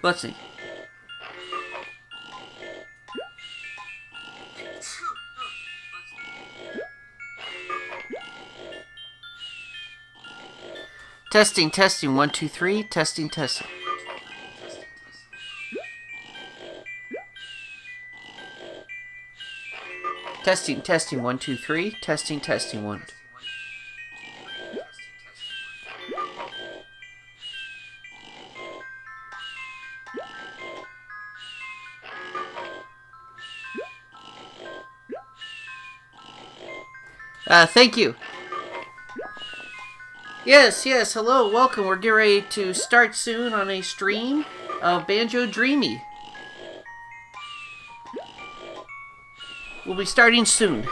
Let's see. Testing, testing, 1, 2, 3. Testing, testing. Testing, testing, 1, 2, 3. Testing, testing, 1. Thank you. Yes, hello, welcome. We're getting ready to start soon on a stream of Banjo Dreamie. We'll be starting soon.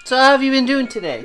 So how have you been doing today?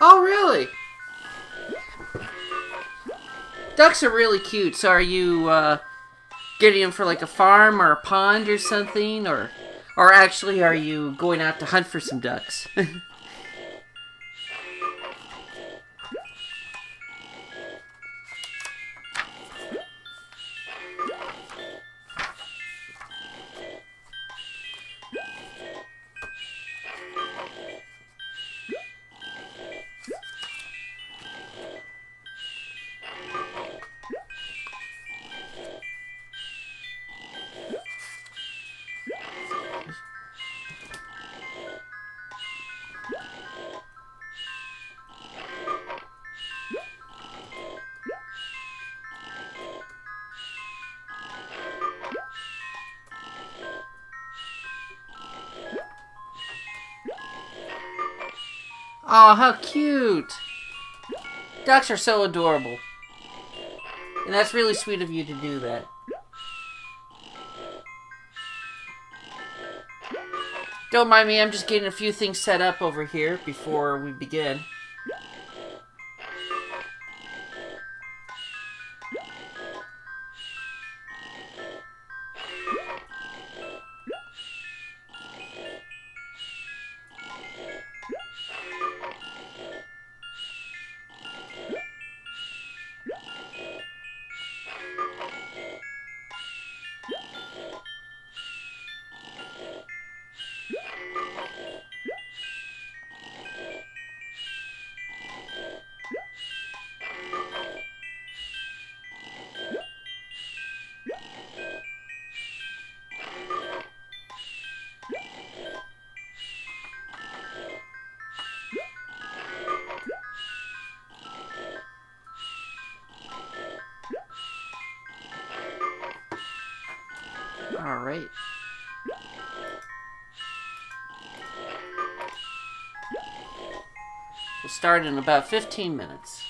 Oh, really? Ducks are really cute. So are you getting them for like a farm or a pond or something? Or actually are you going out to hunt for some ducks? Oh, how cute! Ducks are so adorable. And that's really sweet of you to do that. Don't mind me, I'm just getting a few things set up over here before we begin. All right. We'll start in about 15 minutes.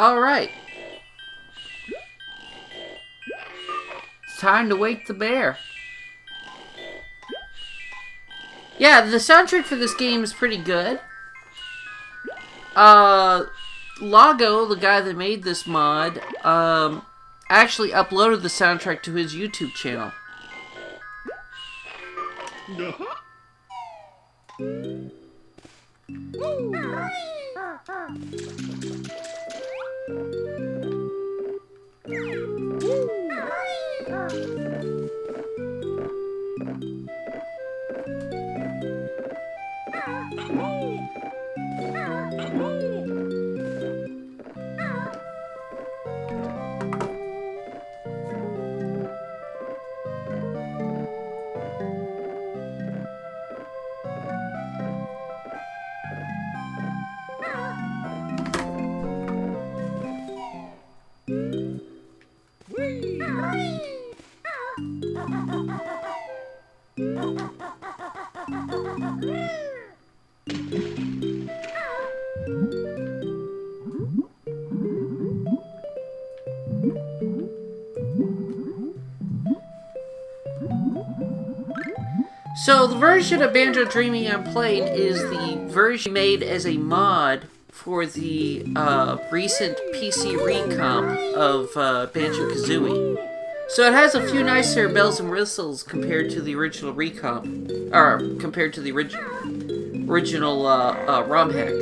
Alright. It's time to wake the bear. Yeah, the soundtrack for this game is pretty good. Lago, the guy that made this mod, actually uploaded the soundtrack to his YouTube channel. So the version of Banjo Dreamie I'm playing is the version made as a mod for the recent PC recomp of Banjo Kazooie. So it has a few nicer bells and whistles compared to the original recomp, or compared to the original ROM hack.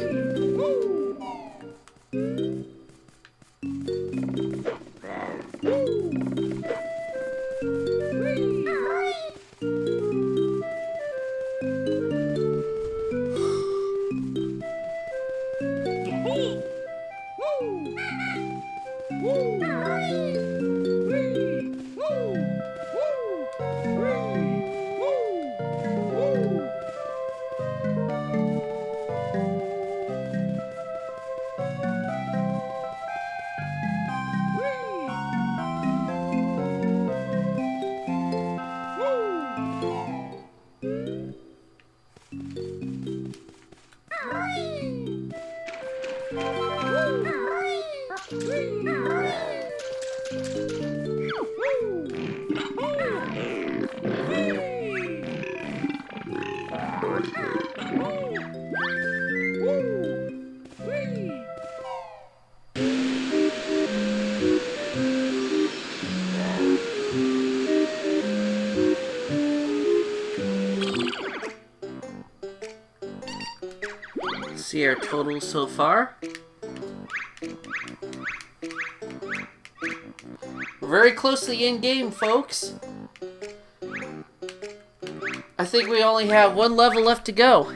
See our total so far. We're very close to the end game, folks. I think we only have one level left to go.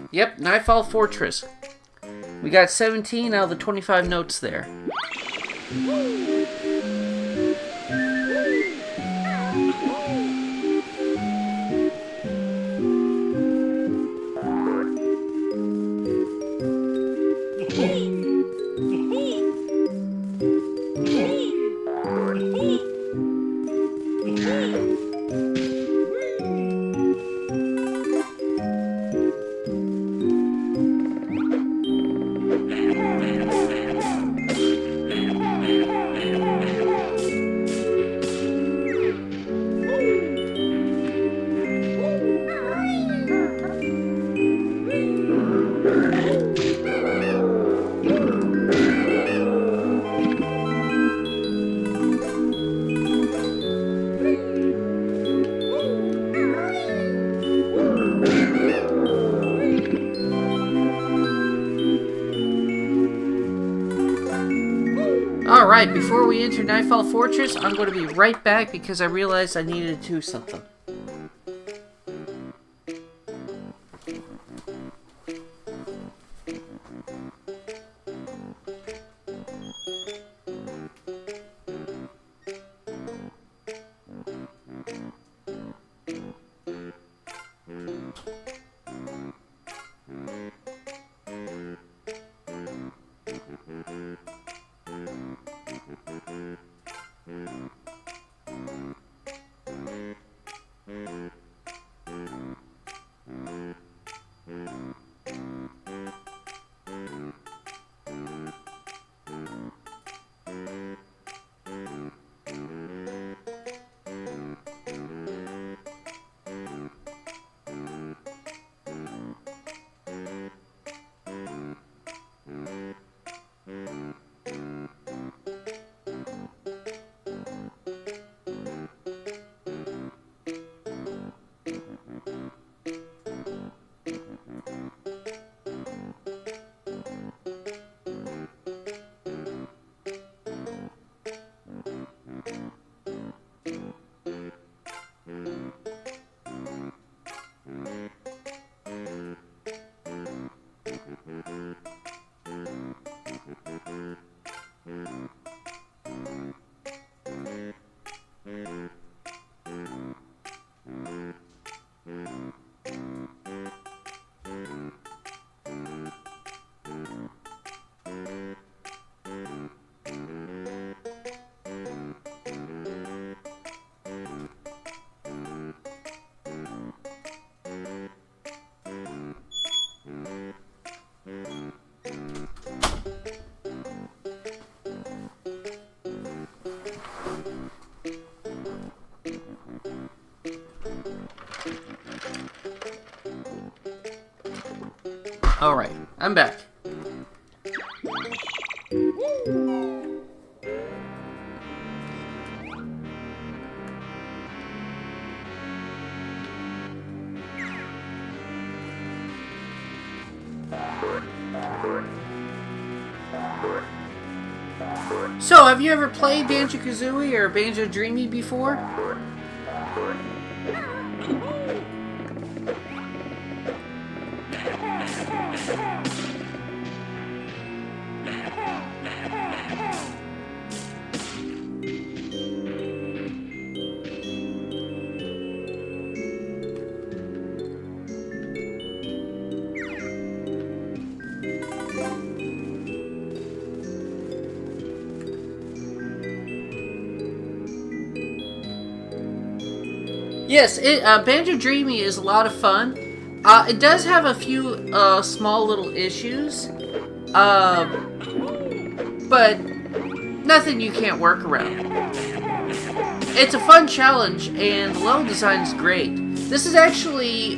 Yep, Nightfall Fortress. We got 17 out of the 25 notes there. Alright, before we enter Nightfall Fortress, I'm going to be right back because I realized I needed to do something. Alright, I'm back. So, have you ever played Banjo Kazooie or Banjo Dreamie before? Yes, Banjo Dreamie is a lot of fun. It does have a few small little issues, but nothing you can't work around. It's a fun challenge, and the level design is great. This is actually,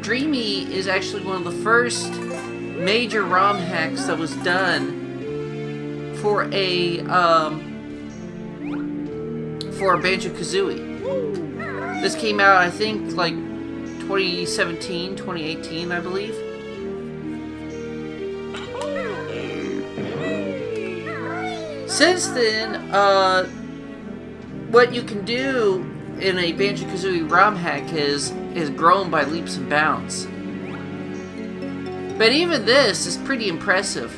Dreamie is actually one of the first major ROM hacks that was done for a Banjo Kazooie. This came out, I think, like 2017, 2018, I believe. Since then, what you can do in a Banjo Kazooie ROM hack is grown by leaps and bounds. But even this is pretty impressive.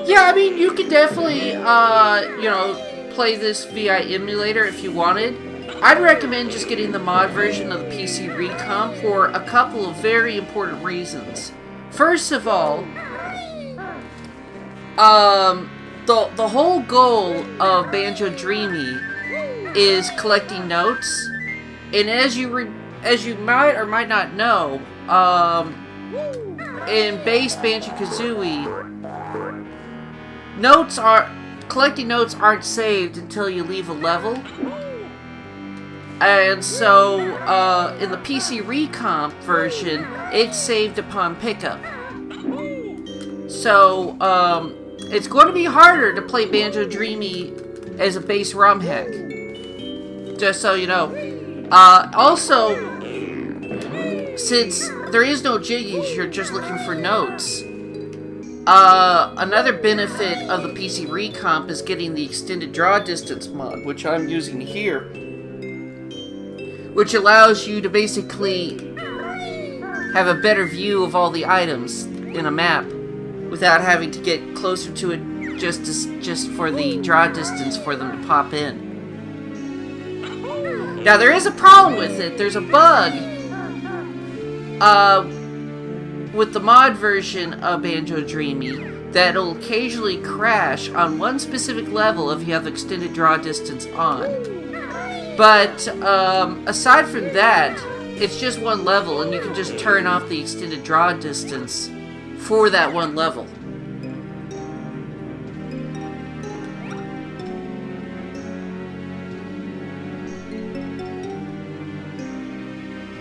Yeah, I mean, you could definitely, play this via emulator if you wanted. I'd recommend just getting the mod version of the PC Recomp for a couple of very important reasons. First of all, the whole goal of Banjo Dreamie is collecting notes, and as you might or might not know, in base Banjo Kazooie, collecting notes aren't saved until you leave a level. And so, in the PC Recomp version, it's saved upon pickup. So, it's going to be harder to play Banjo Dreamie as a base ROM hack. Just so you know. Also, since there is no jiggies, you're just looking for notes. Another benefit of the PC Recomp is getting the extended draw distance mod, which I'm using here, which allows you to basically have a better view of all the items in a map without having to get closer to it just for the draw distance for them to pop in. Now, there is a problem with it. There's a bug with the mod version of Banjo Dreamie that'll occasionally crash on one specific level if you have extended draw distance on. But aside from that, it's just one level, and you can just turn off the extended draw distance for that one level.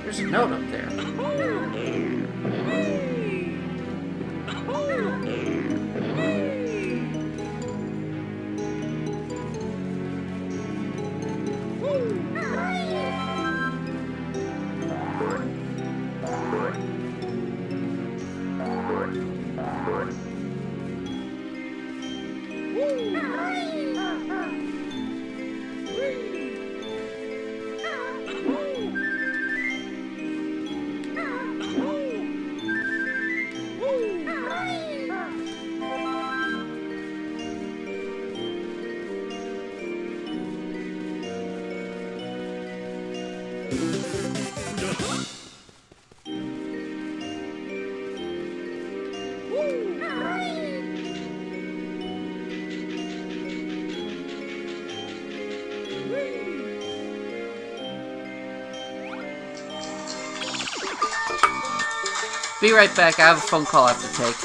There's a note up there. Be right back, I have a phone call I have to take.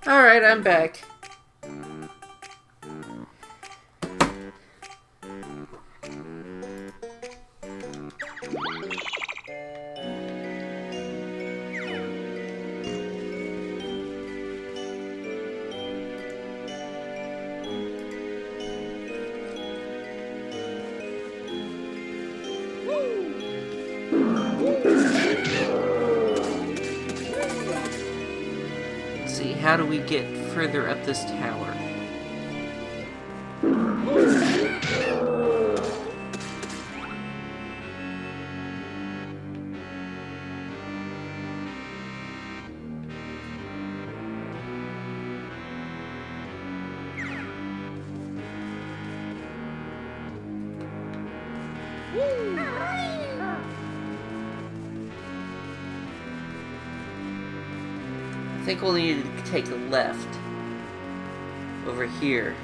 Alright, I'm back. See, how do we get further up this tower? I think we'll need to take a left over here.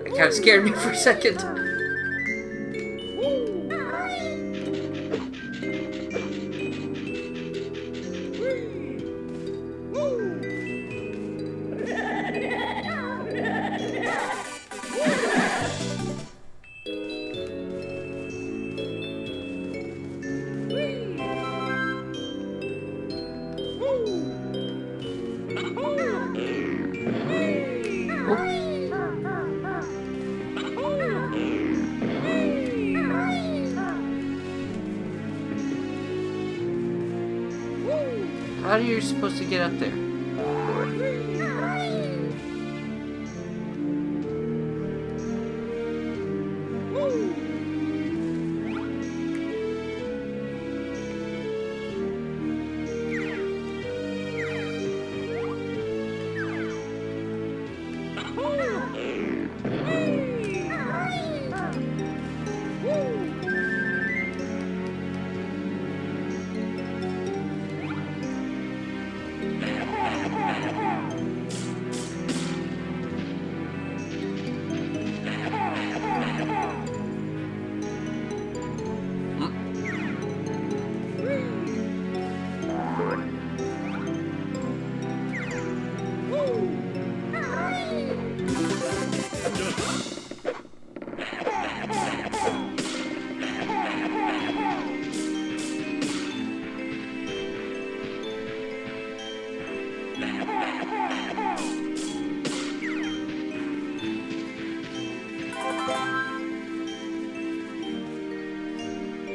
That kind of scared me for a second. How are you supposed to get up there?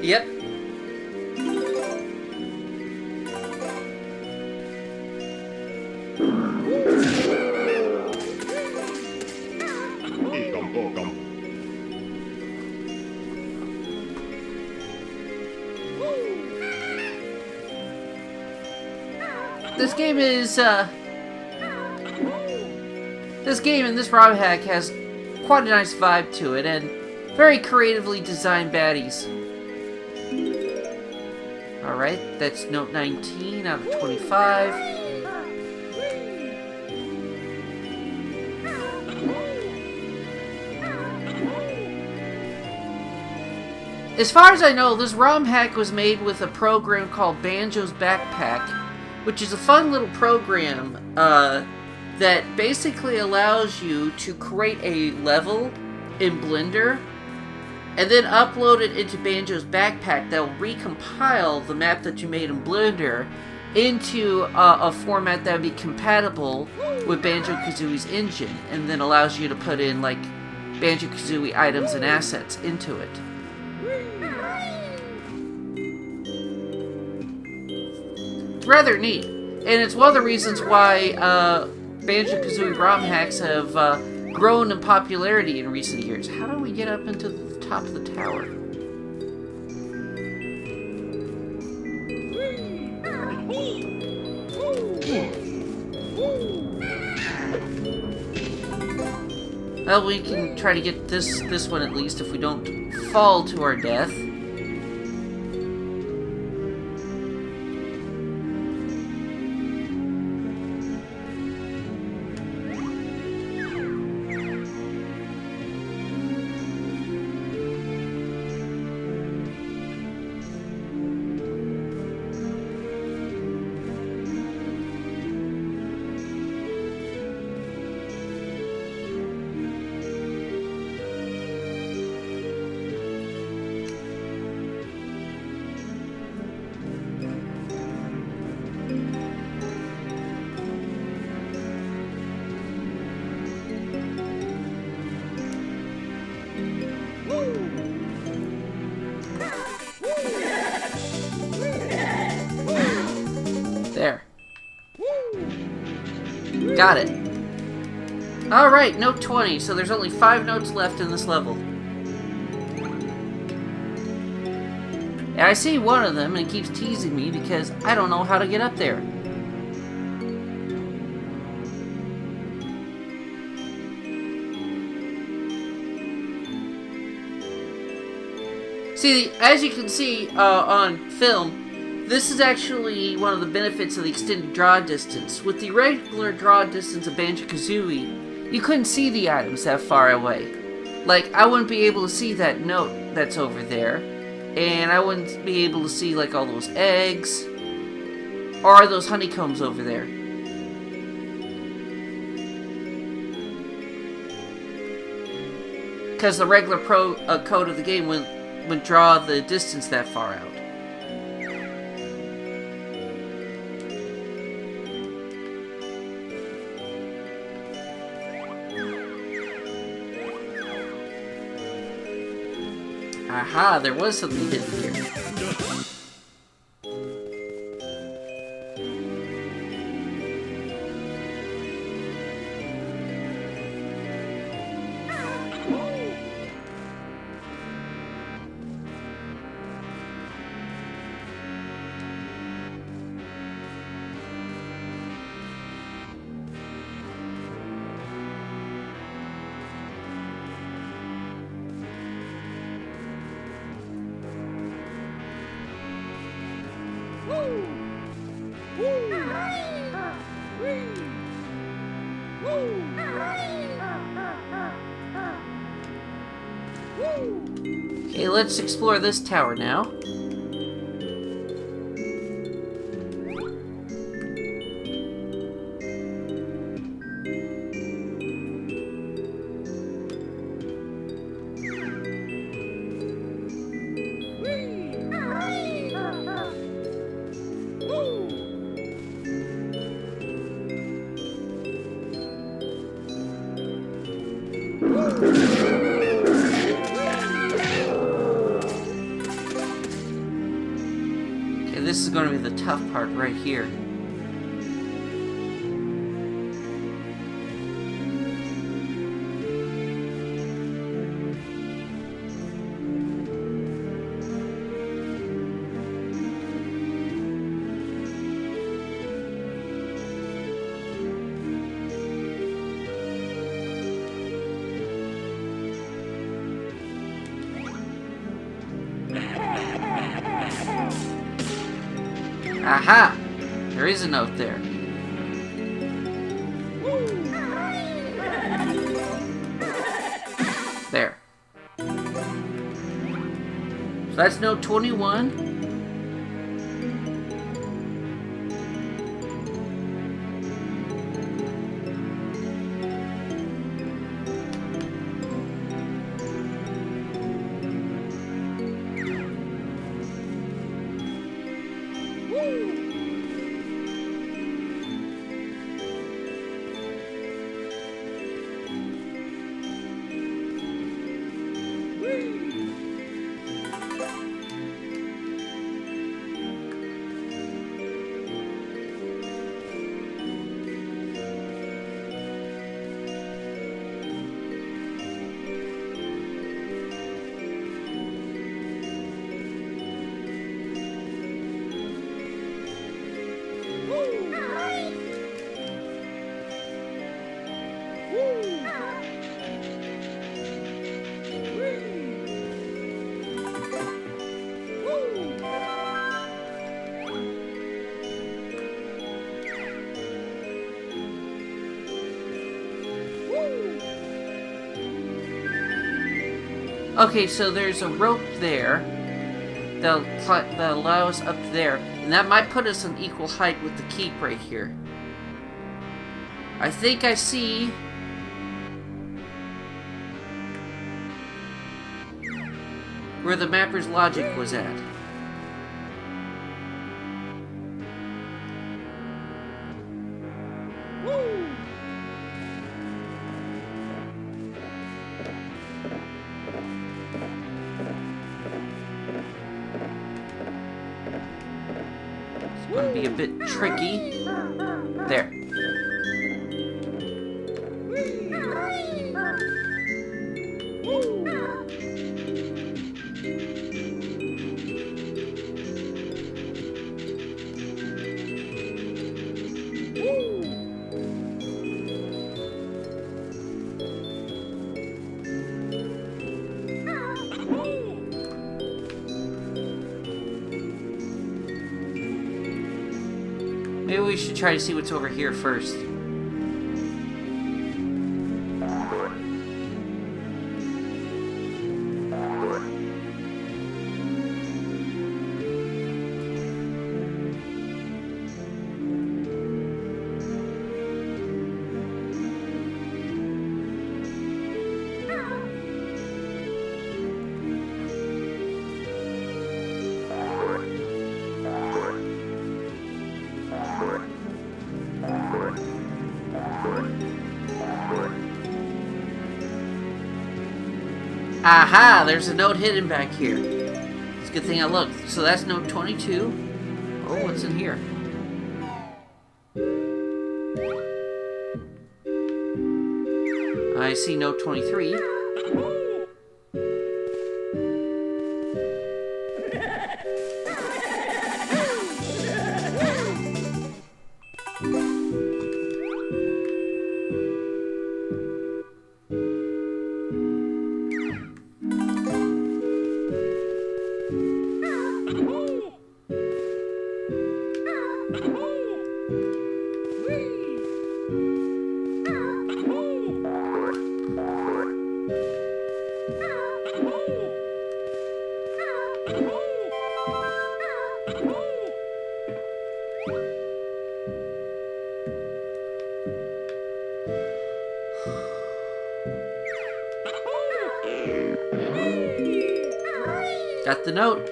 Yep. This game is, this game and this ROM hack has quite a nice vibe to it, and very creatively designed baddies. Alright, that's note 19 out of 25. As far as I know, this ROM hack was made with a program called Banjo's Backpack, which is a fun little program that basically allows you to create a level in Blender and then upload it into Banjo's Backpack that will recompile the map that you made in Blender into a format that would be compatible with Banjo Kazooie's engine, and then allows you to put in like Banjo Kazooie items and assets into it. It's rather neat, and it's one of the reasons why Banjo Kazooie Rom Hacks have grown in popularity in recent years. How do we get up into the top of the tower? Well, we can try to get this one at least if we don't fall to our death. There. Got it. Alright, note 20, so there's only 5 notes left in this level. And I see one of them and it keeps teasing me because I don't know how to get up there. See, as you can see on film, this is actually one of the benefits of the extended draw distance. With the regular draw distance of Banjo Kazooie, you couldn't see the items that far away. Like, I wouldn't be able to see that note that's over there, and I wouldn't be able to see, like, all those eggs, or those honeycombs over there. Because the regular code of the game wouldn't draw the distance that far out. Aha, there was something hidden here. Okay, let's explore this tower now. is going to be the tough part right here. Aha! There is a note there. There. So that's note 21. Okay, so there's a rope there that allows us up there, and that might put us on equal height with the keep right here. I think I see where the mapper's logic was at. It's going to be a bit tricky. There. Maybe we should try to see what's over here first. Aha! There's a note hidden back here. It's a good thing I looked. So that's note 22. Oh, what's in here? I see note 23. Got the note.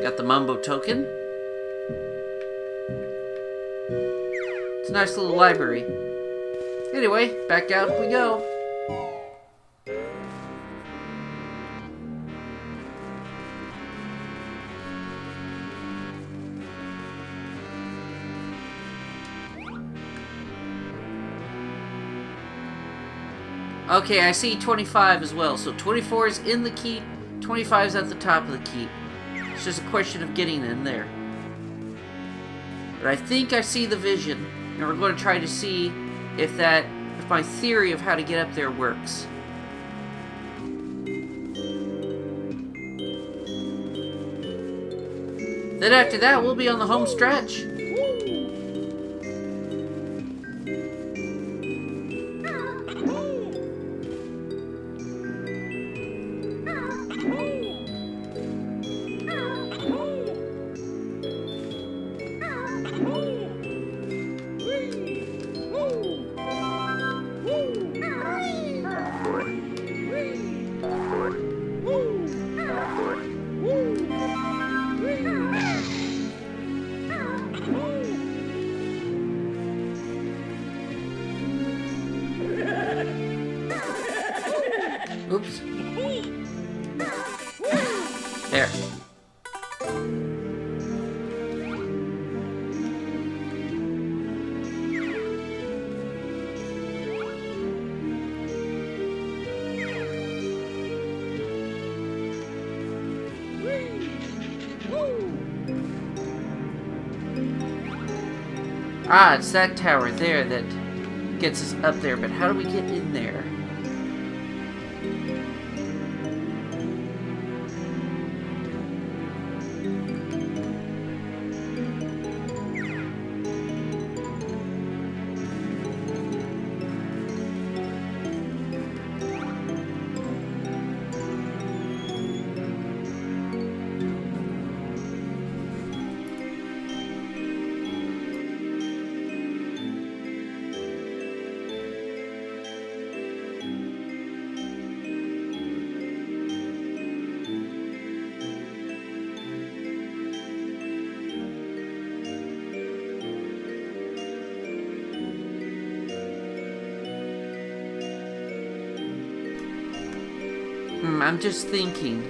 Got the Mumbo token. It's a nice little library. Anyway, back out we go. Okay, I see 25 as well. So 24 is in the keep, 25 is at the top of the keep. It's just a question of getting in there. But I think I see the vision, and we're going to try to see if my theory of how to get up there works. Then after that, we'll be on the home stretch. Oops. There. Ah, it's that tower there that gets us up there, but how do we get in there? I'm just thinking.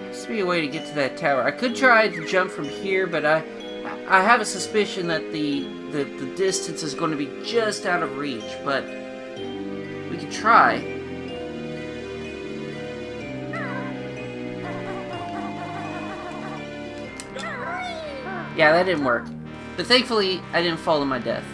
Has to be a way to get to that tower. I could try to jump from here, but I have a suspicion that the distance is going to be just out of reach, but we could try. Yeah, that didn't work. But thankfully, I didn't fall to my death.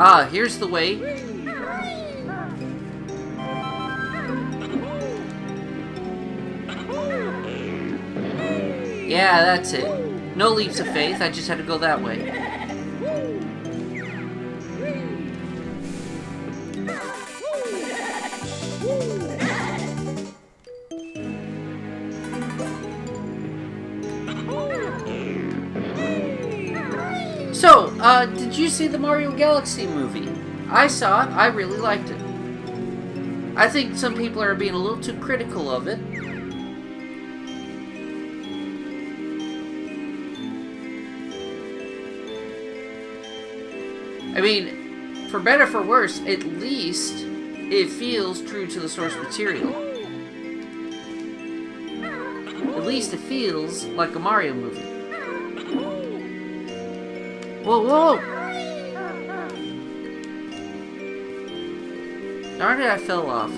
Ah, here's the way. Yeah, that's it. No leaps of faith, I just had to go that way. So, did you see the Mario Galaxy movie? I saw it, I really liked it. I think some people are being a little too critical of it, I mean, for better or for worse, at least it feels true to the source material. At least it feels like a Mario movie. Whoa, whoa! Darn it, I fell off.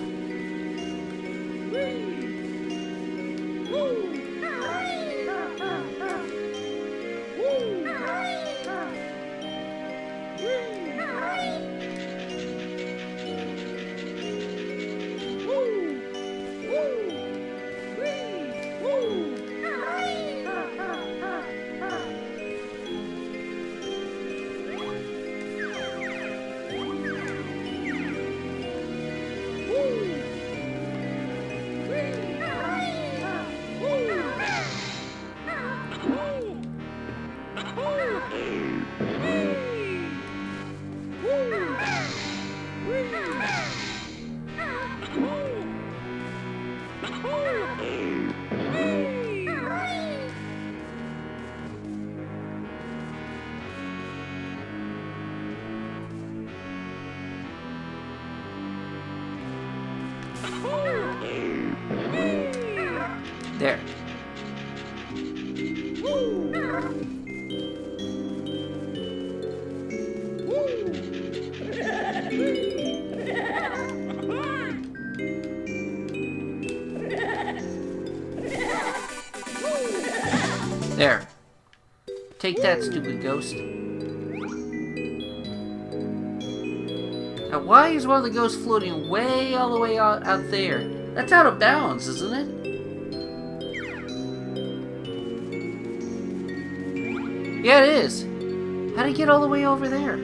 There. There. Take that, stupid ghost. Now, why is one of the ghosts floating way all the way out there? That's out of bounds, isn't it? Yeah, it is. How'd he get all the way over there?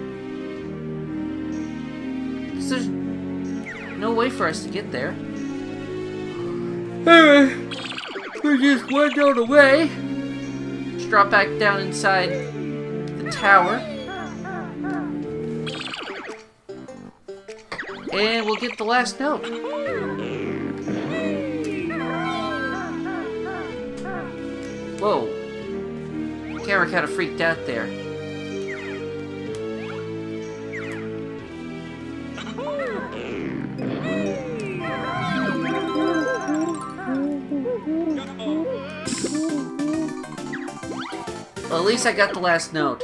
Because there's no way for us to get there. We're just one note away. Let's drop back down inside the tower. And we'll get the last note. Whoa. Camera kind of freaked out there. Well, at least I got the last note.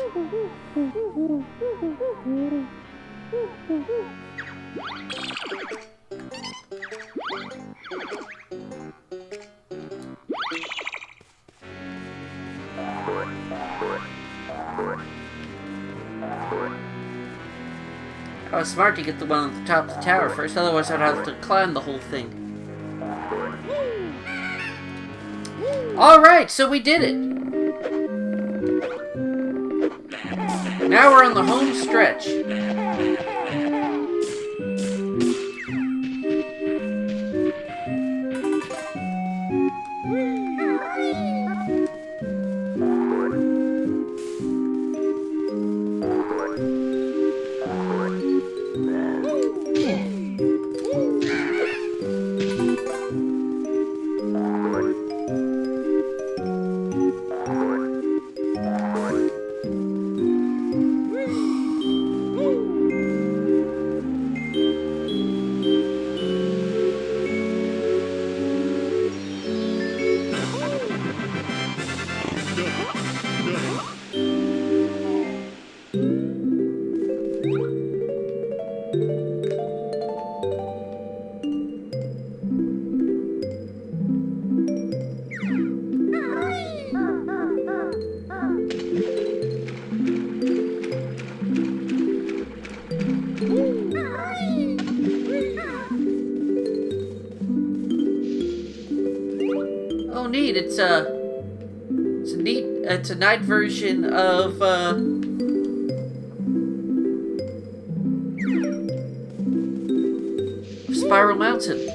I was smart to get the one on the top of the tower first, otherwise I'd have to climb the whole thing. Alright, so we did it! Now we're on the home stretch. Oh, neat! It's a night version of Spiral Mountain.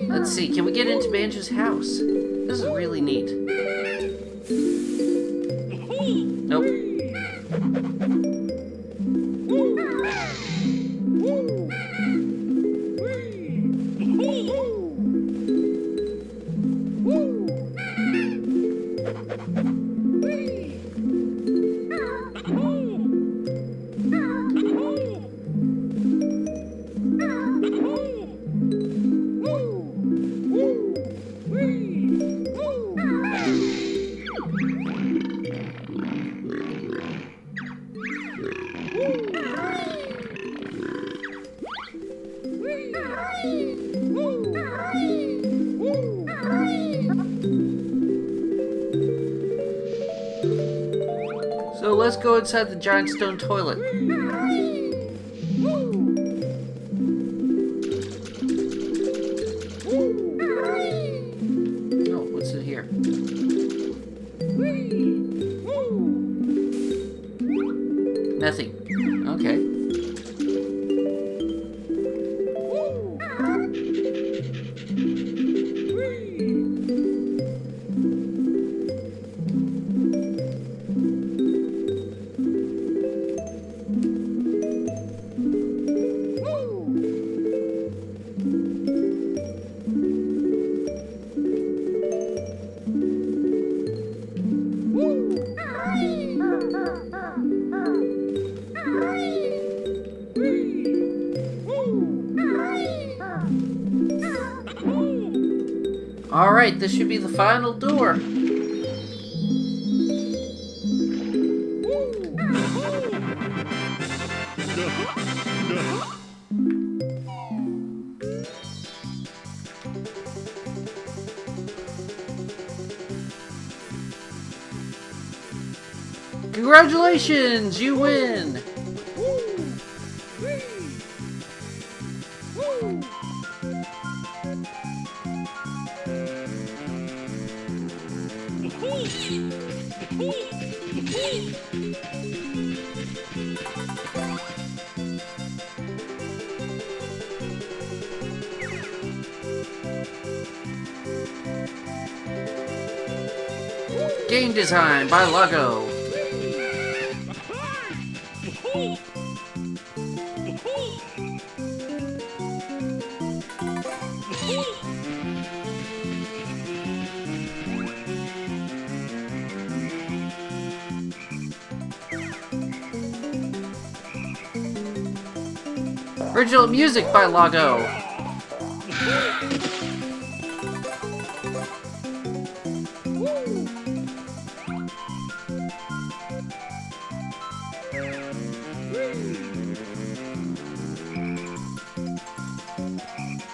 Let's see, can we get into Banjo's house? This is really neat. Nope. So let's go inside the giant stone toilet. Oh, what's in here? Nothing. Okay. Alright, this should be the final door. Congratulations, you win! Game design by Lago. Original music by Lago.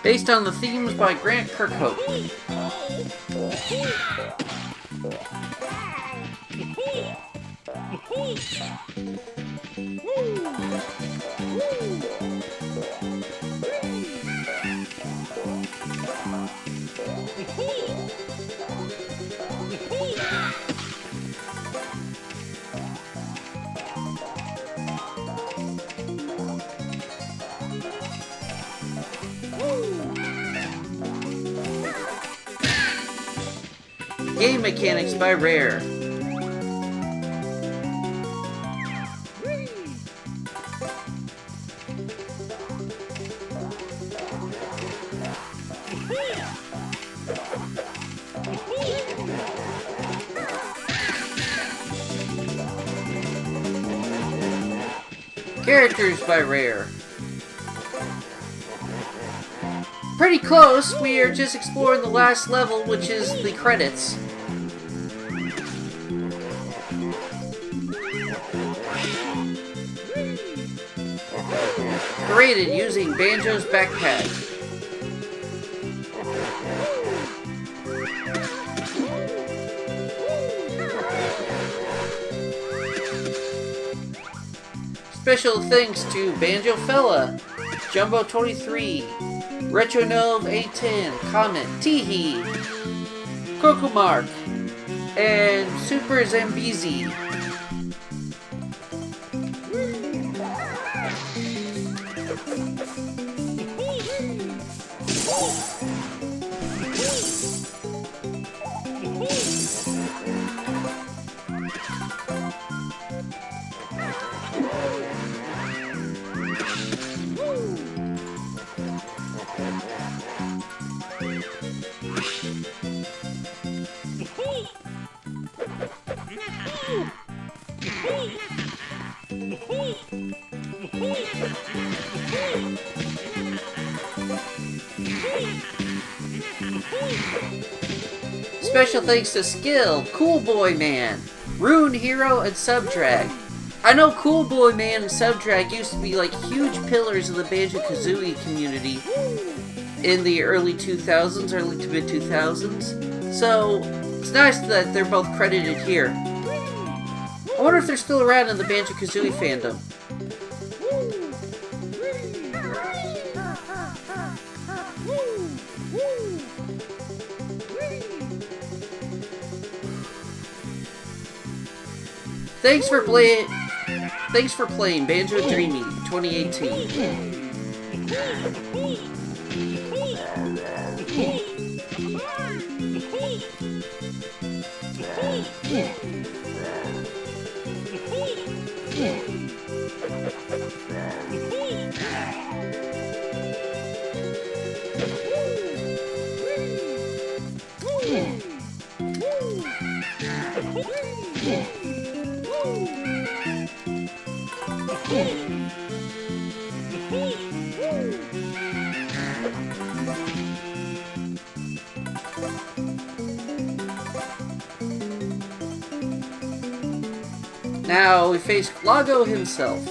Based on the themes by Grant Kirkhope. Game mechanics by Rare. Characters by Rare. Pretty close, we are just exploring the last level, which is the credits. Created using Banjo's backpack. Special thanks to Banjo Fella. Jumbo23, Retronove A10, Comet, Teehee, Kokomark, and Super Zambizi. Special thanks to Skill, Cool Boy Man, Rune Hero, and Subdrag. I know Cool Boy Man and Subdrag used to be like huge pillars of the Banjo Kazooie community in the early 2000s, early to mid 2000s. So it's nice that they're both credited here. I wonder if they're still around in the Banjo Kazooie fandom. Thanks for playing Banjo Dreamie 2018. Now we face Lago himself.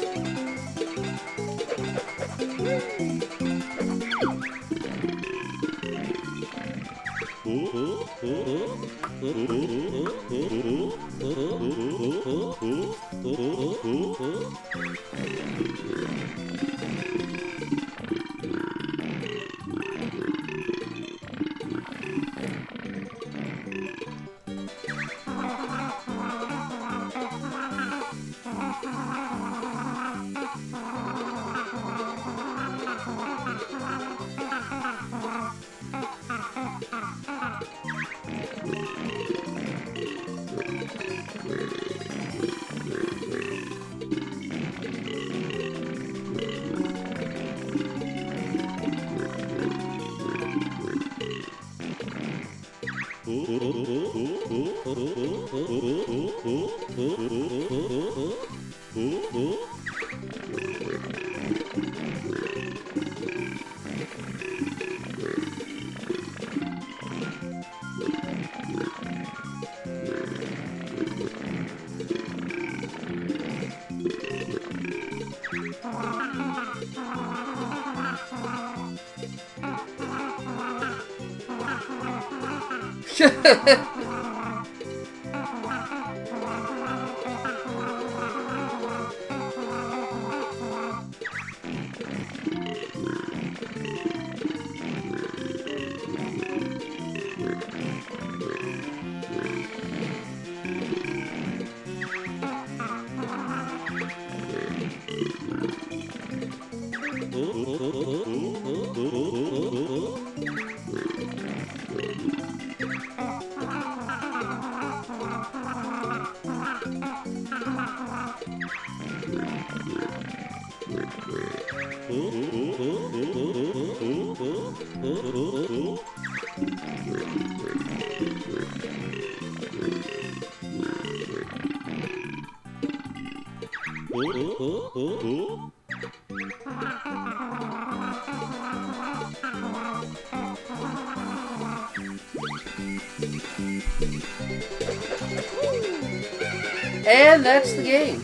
And that's the game.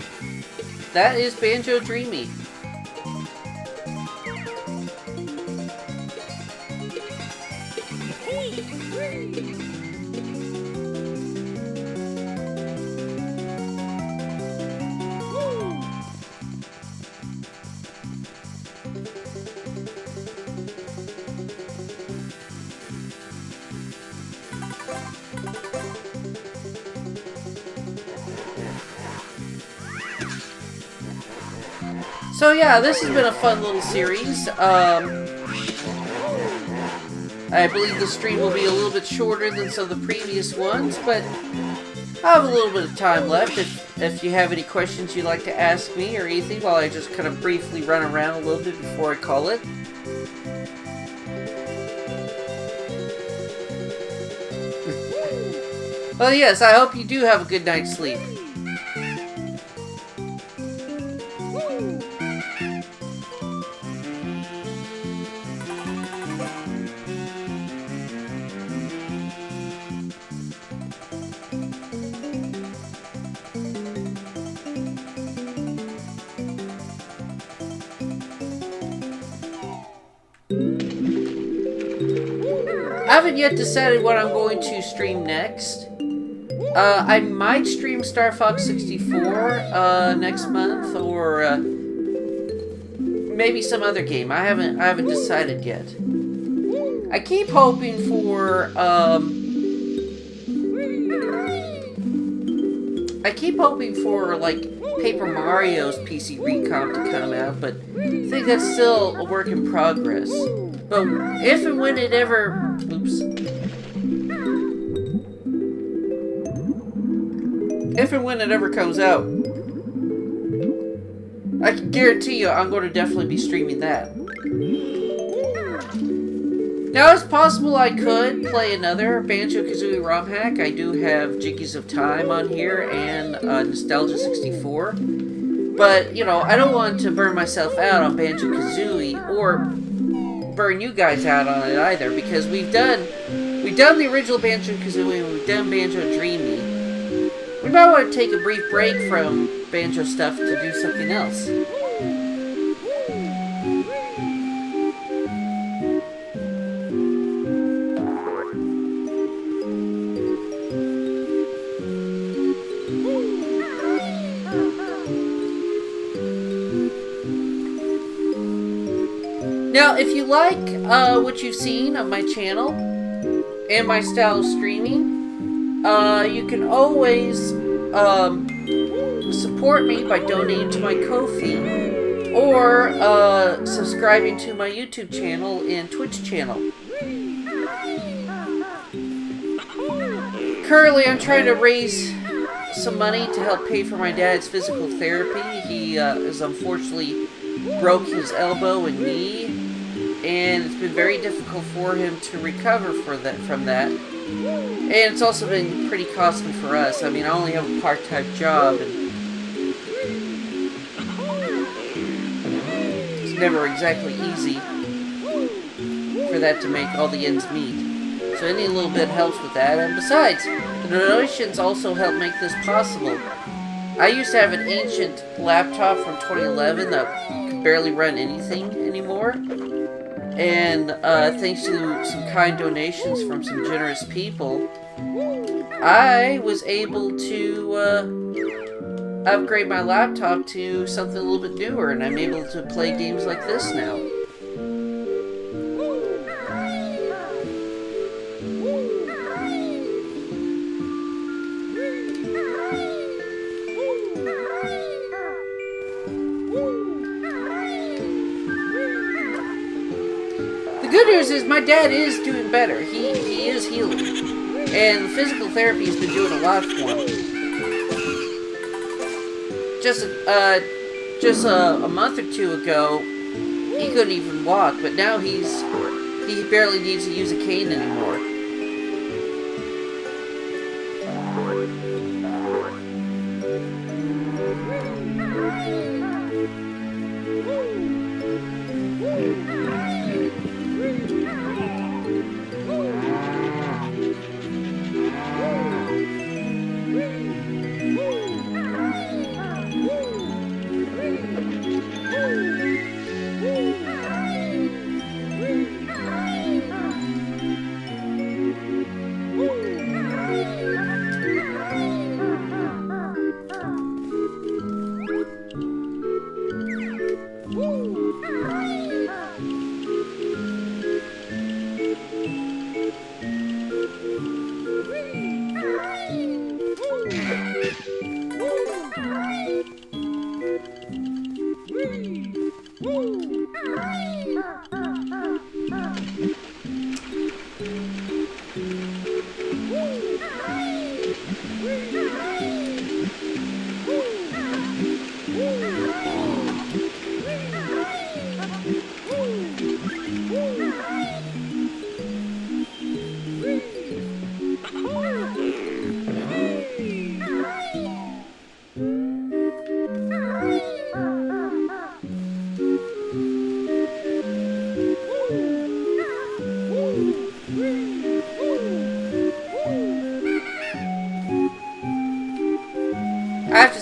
That is Banjo Dreamie. So yeah, this has been a fun little series. I believe the stream will be a little bit shorter than some of the previous ones, but I have a little bit of time left if you have any questions you'd like to ask me or anything while I just kind of briefly run around a little bit before I call it. Well, yes, I hope you do have a good night's sleep. I haven't yet decided what I'm going to stream next. I might stream Star Fox 64 next month, or maybe some other game. I haven't decided yet. I keep hoping for like Paper Mario's PC recomp to come out, but I think that's still a work in progress. But if and when it ever, if and when it ever comes out, I can guarantee you I'm going to definitely be streaming that. Now, it's possible I could play another Banjo Kazooie Rom Hack. I do have Jiggies of Time on here and Nostalgia 64. But, you know, I don't want to burn myself out on Banjo Kazooie or burn you guys out on it either, because we've done the original Banjo Kazooie and we've done Banjo Dreamie. We might want to take a brief break from Banjo stuff to do something else. Now, if you like what you've seen on my channel and my style of streaming, you can always support me by donating to my Ko-fi or subscribing to my YouTube channel and Twitch channel. Currently, I'm trying to raise some money to help pay for my dad's physical therapy. He is unfortunately broke his elbow and knee, and it's been very difficult for him to recover from that. And it's also been pretty costly for us. I mean, I only have a part-time job, and it's never exactly easy for that to make all the ends meet. So any little bit helps with that. And besides, the donations also help make this possible. I used to have an ancient laptop from 2011 that could barely run anything anymore. And thanks to some kind donations from some generous people, I was able to upgrade my laptop to something a little bit newer, and I'm able to play games like this now. The good news is my dad is doing better. He is healing. And physical therapy has been doing a lot for him. Just a month or two ago, he couldn't even walk, but now he barely needs to use a cane anymore.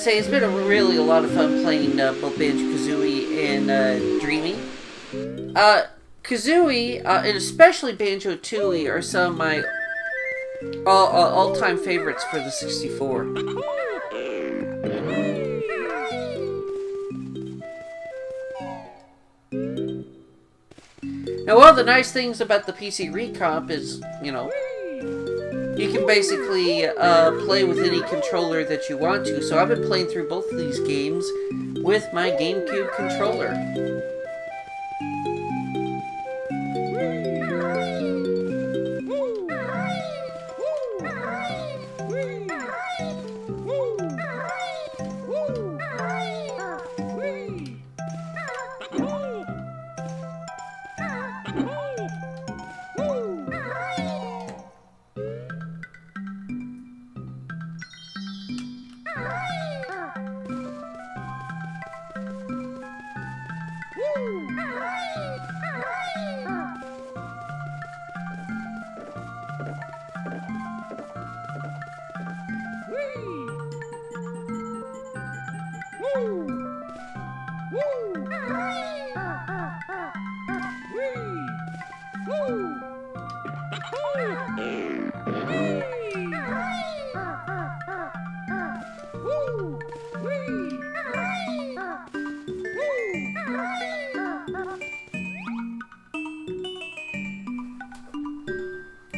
say it's been really a lot of fun playing both Banjo Kazooie and Dreamie. Kazooie, and especially Banjo Tooie, are some of my all-time favorites for the 64. Now, one of the nice things about the PC Recomp is, you know, you can basically play with any controller that you want to. So I've been playing through both of these games with my GameCube controller.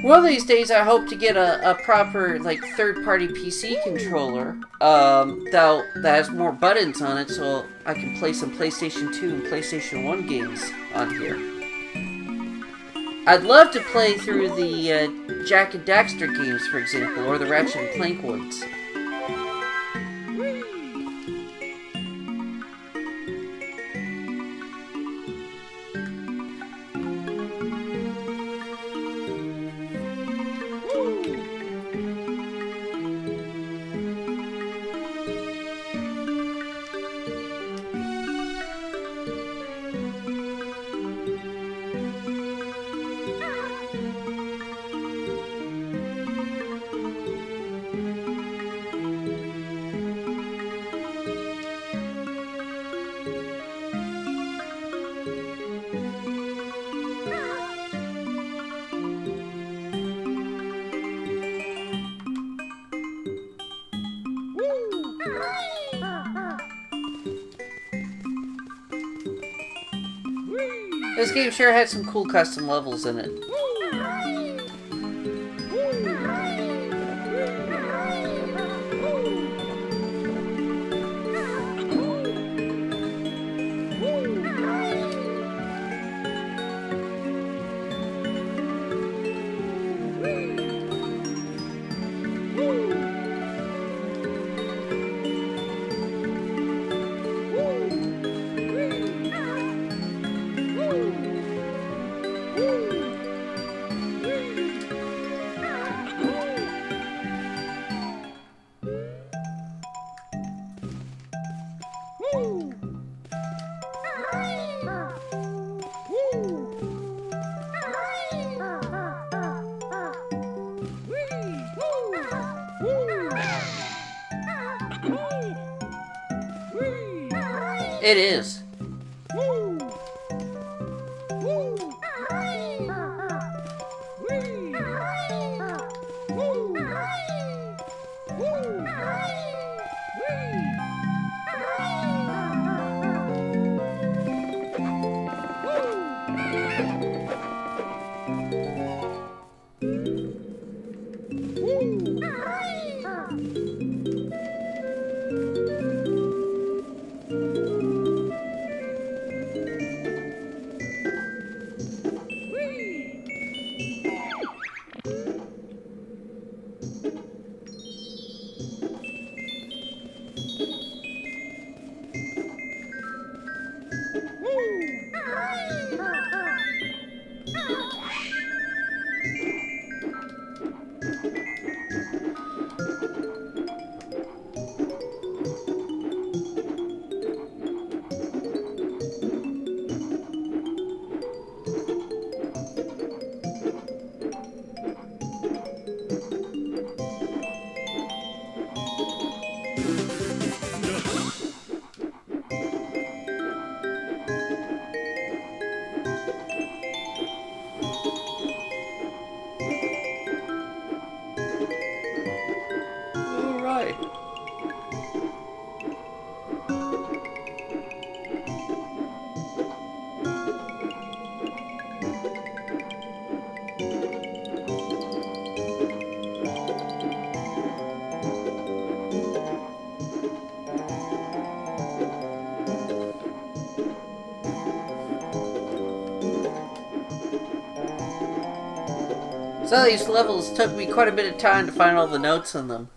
One of these days, I hope to get a proper, like, third-party PC controller that has more buttons on it, so I can play some PlayStation 2 and PlayStation 1 games on here. I'd love to play through the Jak and Daxter games, for example, or the Ratchet and Clank ones. This game sure had some cool custom levels in it. It is. So these levels took me quite a bit of time to find all the notes in them.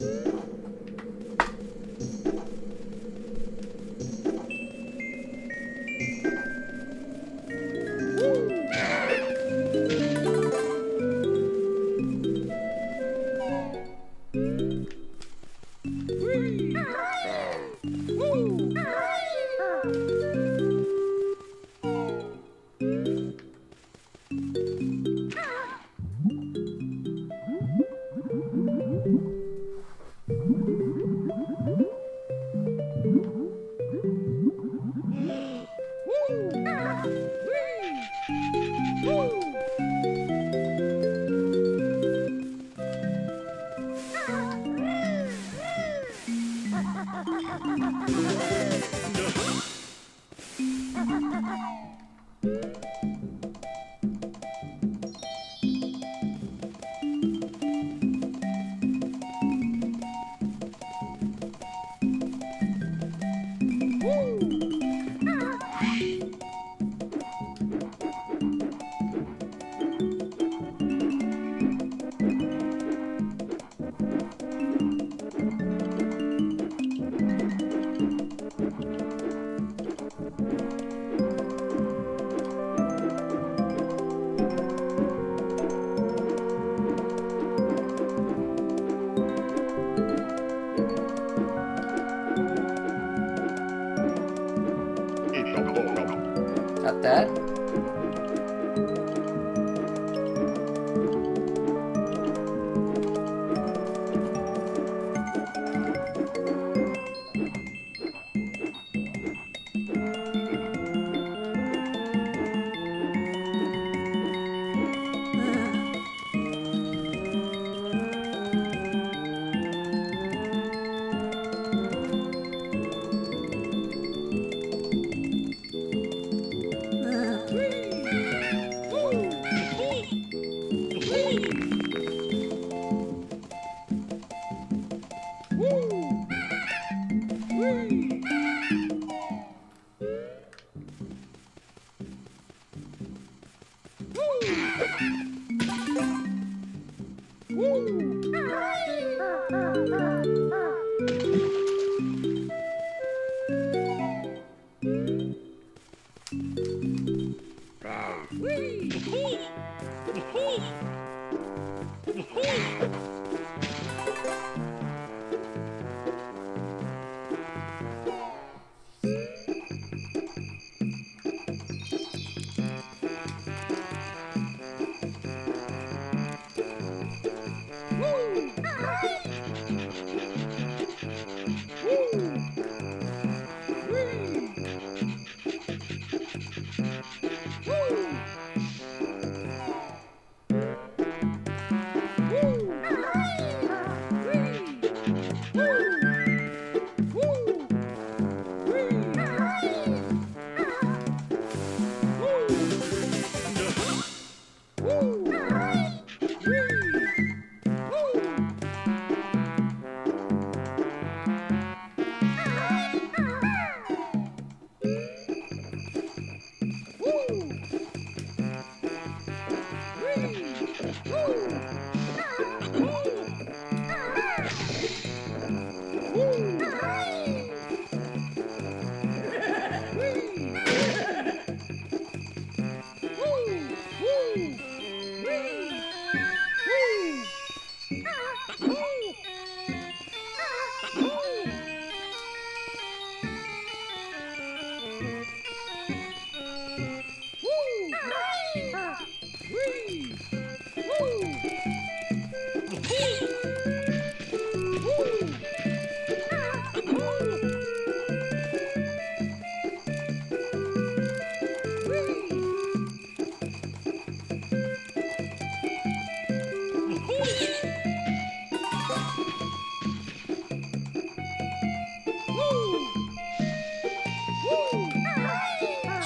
Got that.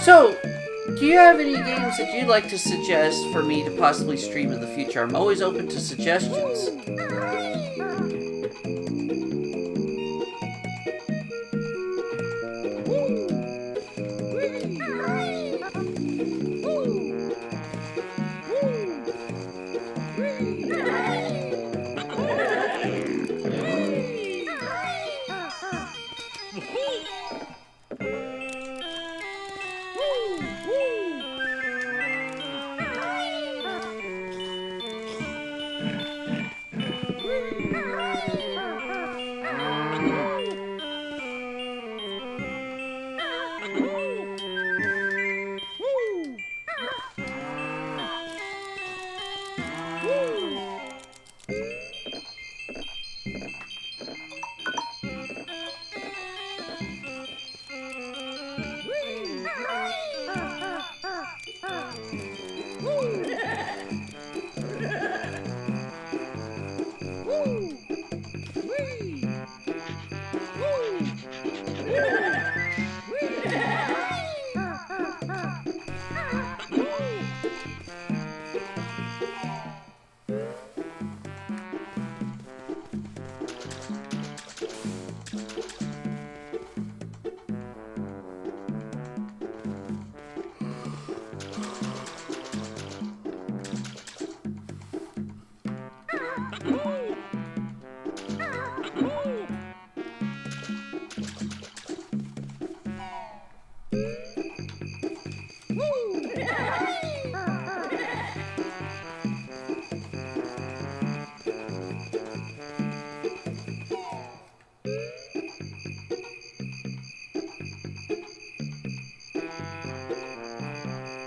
So, do you have any games that you'd like to suggest for me to possibly stream in the future? I'm always open to suggestions.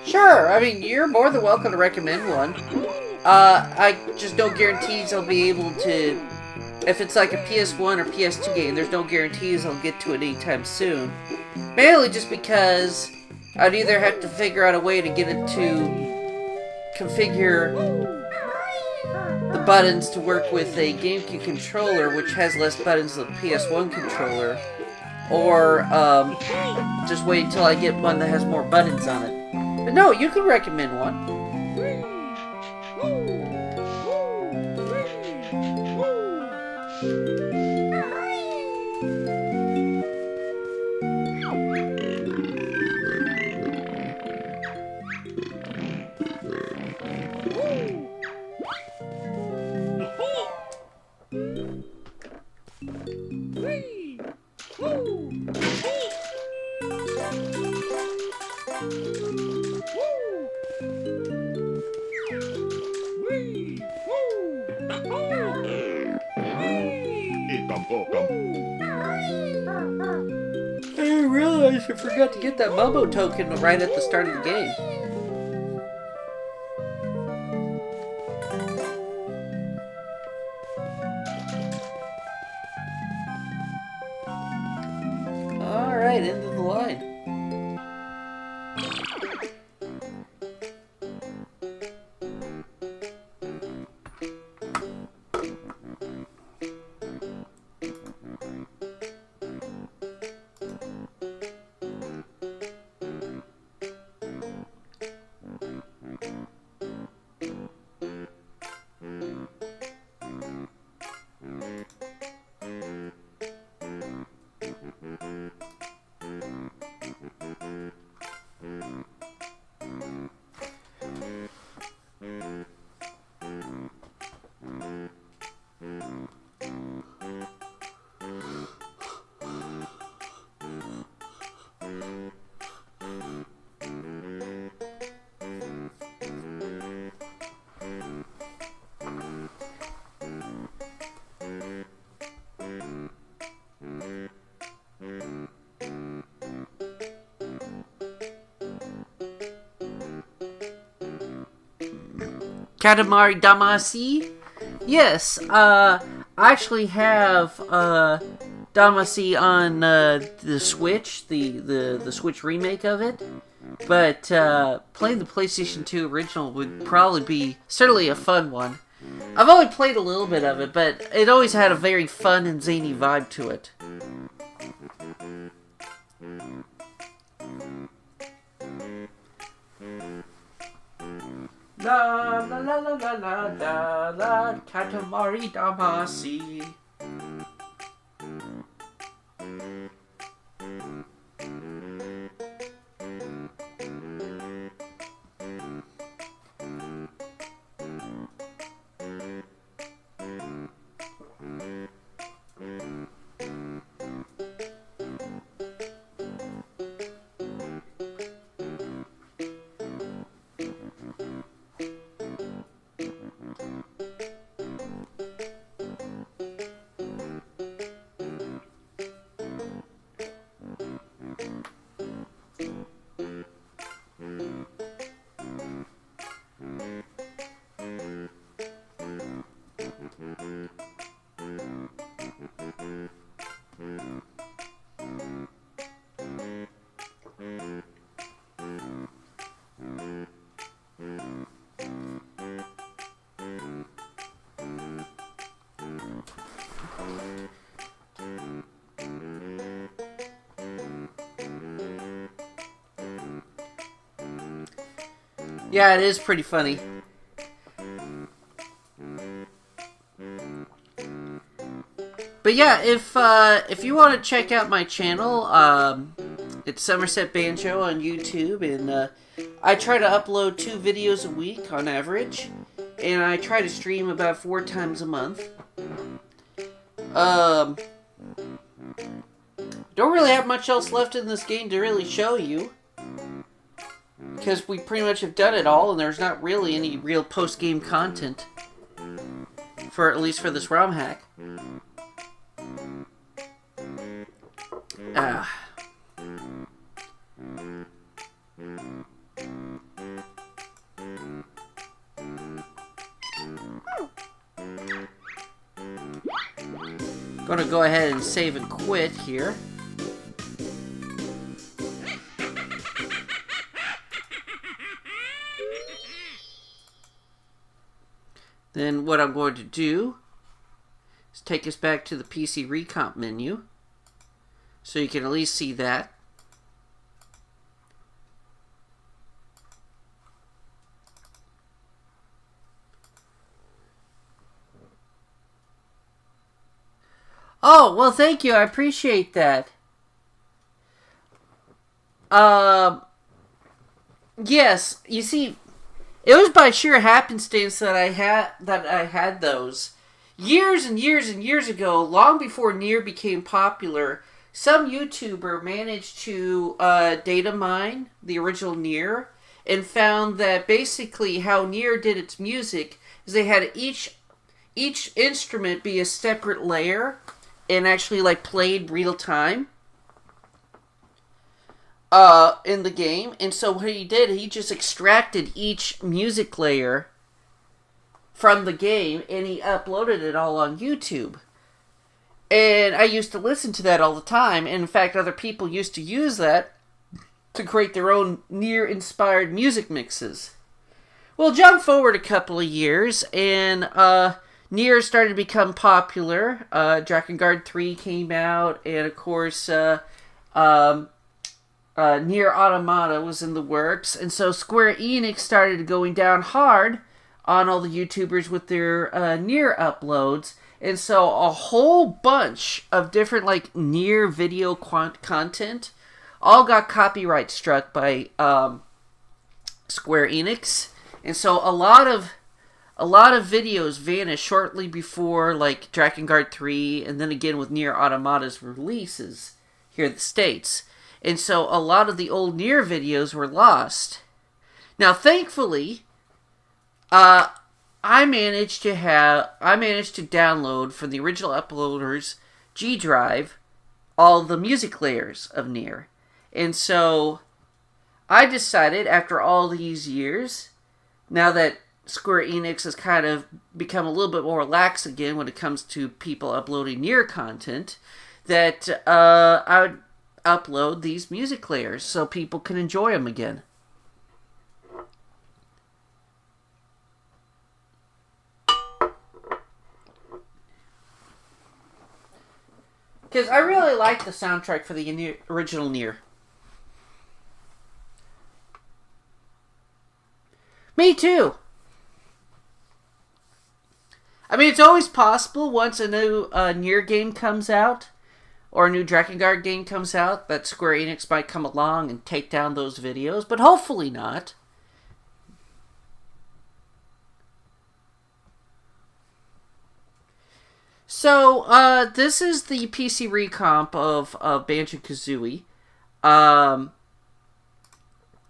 Sure, I mean, you're more than welcome to recommend one. I just no guarantees I'll be able to... If it's like a PS1 or PS2 game, there's no guarantees I'll get to it anytime soon. Mainly just because I'd either have to figure out a way to get it to configure the buttons to work with a GameCube controller, which has less buttons than the PS1 controller, or just wait until I get one that has more buttons on it. But no, you can recommend one. I realized I forgot to get that Mumbo token right at the start of the game. Alright, end of the line. Katamari Damacy? Yes, I actually have Damacy on the Switch, the Switch remake of it. But playing the PlayStation 2 original would probably be certainly a fun one. I've only played a little bit of it, but it always had a very fun and zany vibe to it. La la la la la la la la, Katamari Damacy. Yeah, it is pretty funny. But yeah, if you want to check out my channel, it's Somerset Banjo on YouTube, and I try to upload 2 videos a week on average, and I try to stream about 4 times a month. Don't really have much else left in this game to really show you, because we pretty much have done it all, and there's not really any real post-game content, for at least for this ROM hack. Gonna go ahead and save and quit here. Then what I'm going to do is take us back to the PC Recomp menu, so you can at least see that. Oh, well, thank you. I appreciate that. Yes, you see, it was by sheer happenstance that I had those. Years and years and years ago, long before Nier became popular, some YouTuber managed to data mine the original Nier and found that basically how Nier did its music is they had each instrument be a separate layer and actually like played real time in the game. And so what he did, he just extracted each music layer from the game and he uploaded it all on YouTube. And I used to listen to that all the time. And in fact, other people used to use that to create their own Nier-inspired music mixes. Well, jump forward a couple of years, and Nier started to become popular. Drakengard 3 came out, and of course, Nier Automata was in the works. And so Square Enix started going down hard on all the YouTubers with their Nier uploads. And so a whole bunch of different like Nier video content all got copyright struck by Square Enix. And so a lot of videos vanished shortly before like Drakengard 3 and then again with Nier Automata's releases here in the States. And so a lot of the old Nier videos were lost. Now thankfully, I managed to download from the original uploader's G drive all the music layers of Nier. And so I decided after all these years, now that Square Enix has kind of become a little bit more lax again when it comes to people uploading Nier content, that I would upload these music layers so people can enjoy them again. Because I really like the soundtrack for the original Nier. Me too! I mean, it's always possible once a new Nier game comes out, or a new Drakengard game comes out, that Square Enix might come along and take down those videos, but hopefully not. So, this is the PC recomp of Banjo Kazooie.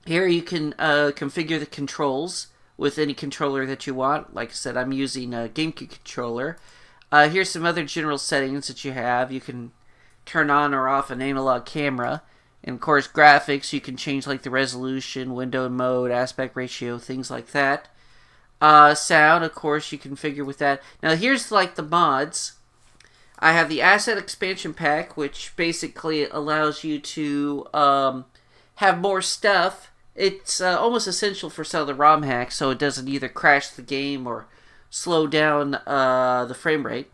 Here you can configure the controls with any controller that you want. Like I said, I'm using a GameCube controller. Here's some other general settings that you have. You can turn on or off an analog camera. And of course, graphics, you can change like the resolution, window mode, aspect ratio, things like that. Sound, of course, you configure with that. Now, here's like the mods. I have the Asset Expansion Pack, which basically allows you to have more stuff. It's almost essential for some of the ROM hacks, so it doesn't either crash the game or slow down the frame rate.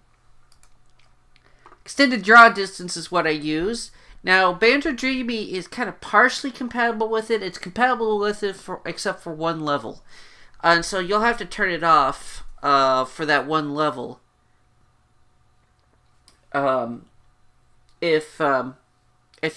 Extended draw distance is what I use. Now, Banjo Dreamie is kind of partially compatible with it. It's compatible with it except for one level. And so you'll have to turn it off for that one level. If you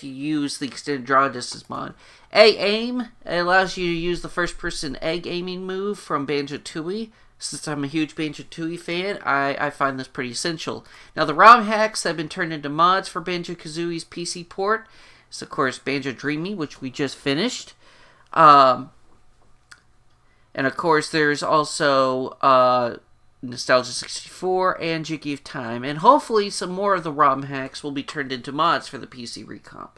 use the extended draw distance mod. A-aim, it allows you to use the first-person egg aiming move from Banjo Tooie. Since I'm a huge Banjo Tooie fan, I find this pretty essential. Now, the ROM hacks have been turned into mods for Banjo Kazooie's PC port. It's, of course, Banjo Dreamie, which we just finished. And, of course, there's also Nostalgia 64 and Jiggy of Time. And hopefully some more of the ROM hacks will be turned into mods for the PC recomp.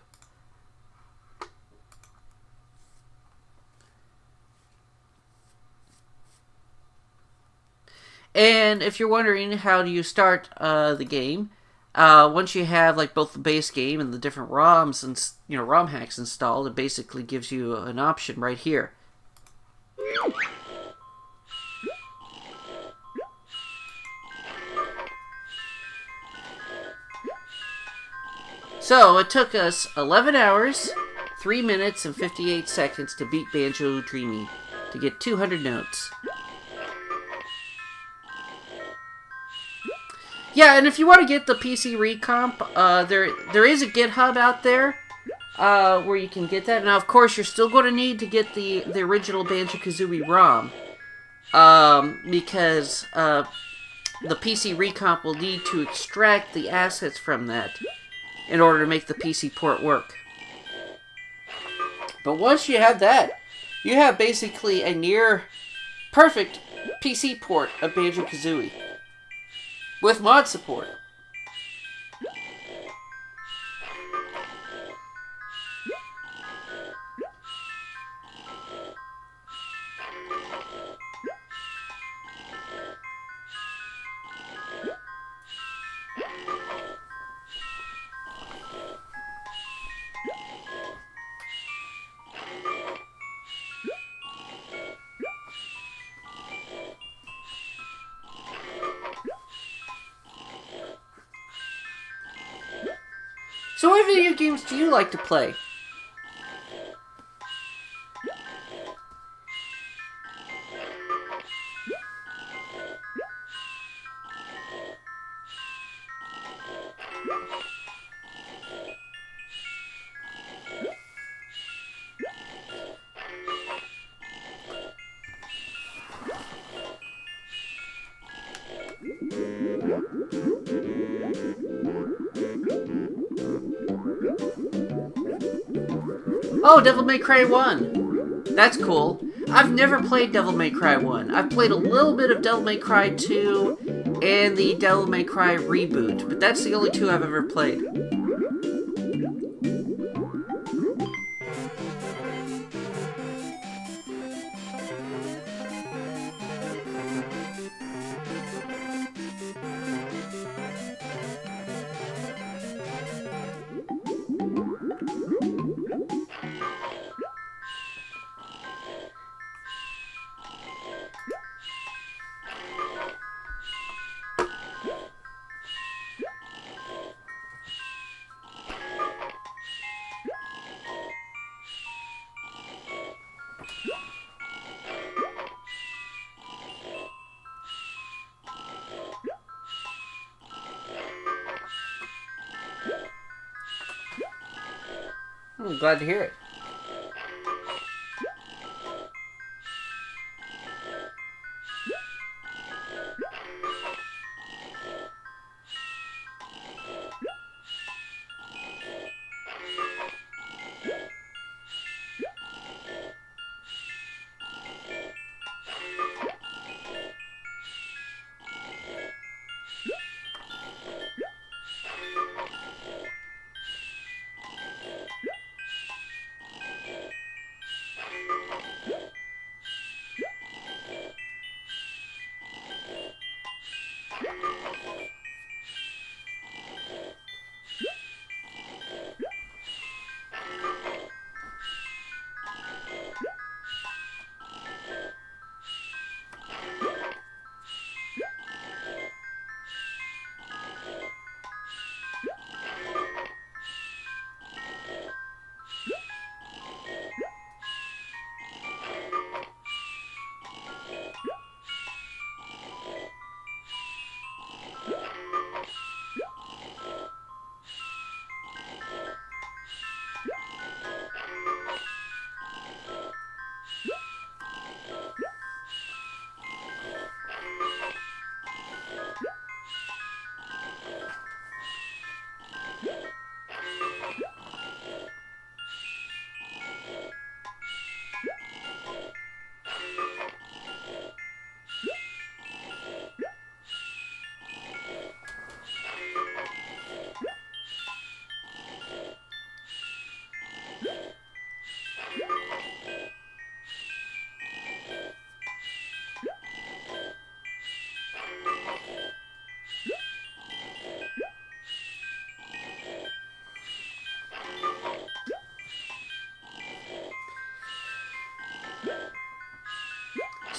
And if you're wondering how do you start the game, once you have like both the base game and the different ROMs and ROM hacks installed, it basically gives you an option right here. So it took us 11 hours, 3 minutes, and 58 seconds to beat Banjo Dreamie to get 200 notes. Yeah, and if you want to get the PC recomp, there is a GitHub out there where you can get that. Now, of course, you're still going to need to get the original Banjo Kazooie ROM because the PC recomp will need to extract the assets from that in order to make the PC port work. But once you have that, you have basically a near perfect PC port of Banjo Kazooie. With mod support. So what video games do you like to play? Oh, Devil May Cry 1. That's cool. I've never played Devil May Cry 1. I've played a little bit of Devil May Cry 2 and the Devil May Cry reboot, but that's the only two I've ever played. I'm glad to hear it.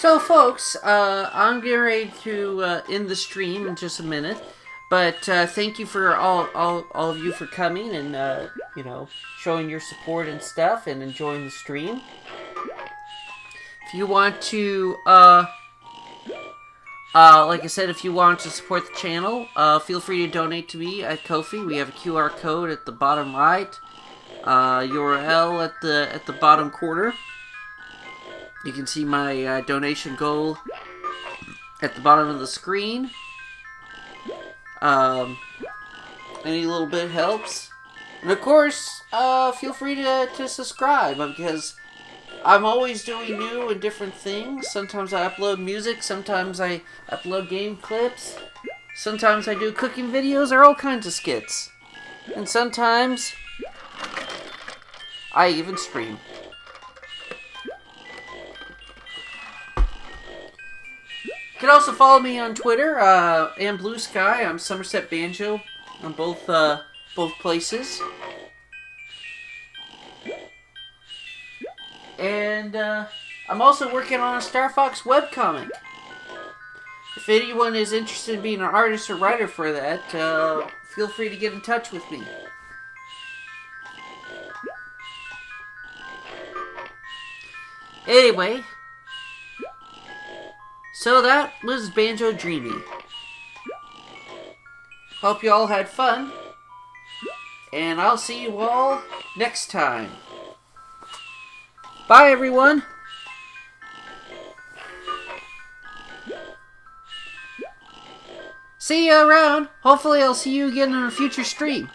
So, folks, I'm getting ready to end the stream in just a minute. But thank you for all of you for coming and, you know, showing your support and stuff and enjoying the stream. If you want to, like I said, if you want to support the channel, feel free to donate to me at Ko-fi. We have a QR code at the bottom right, URL at the bottom corner. You can see my donation goal at the bottom of the screen. Any little bit helps. And of course, feel free to subscribe, because I'm always doing new and different things. Sometimes I upload music, sometimes I upload game clips, sometimes I do cooking videos or all kinds of skits. And sometimes I even stream. You can also follow me on Twitter and Blue Sky. I'm Somerset Banjo on both places. And I'm also working on a Star Fox webcomic. If anyone is interested in being an artist or writer for that, feel free to get in touch with me. Anyway, so that was Banjo Dreamie. Hope you all had fun, and I'll see you all next time. Bye, everyone. See you around. Hopefully I'll see you again in a future stream.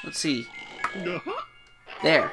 Let's see. There.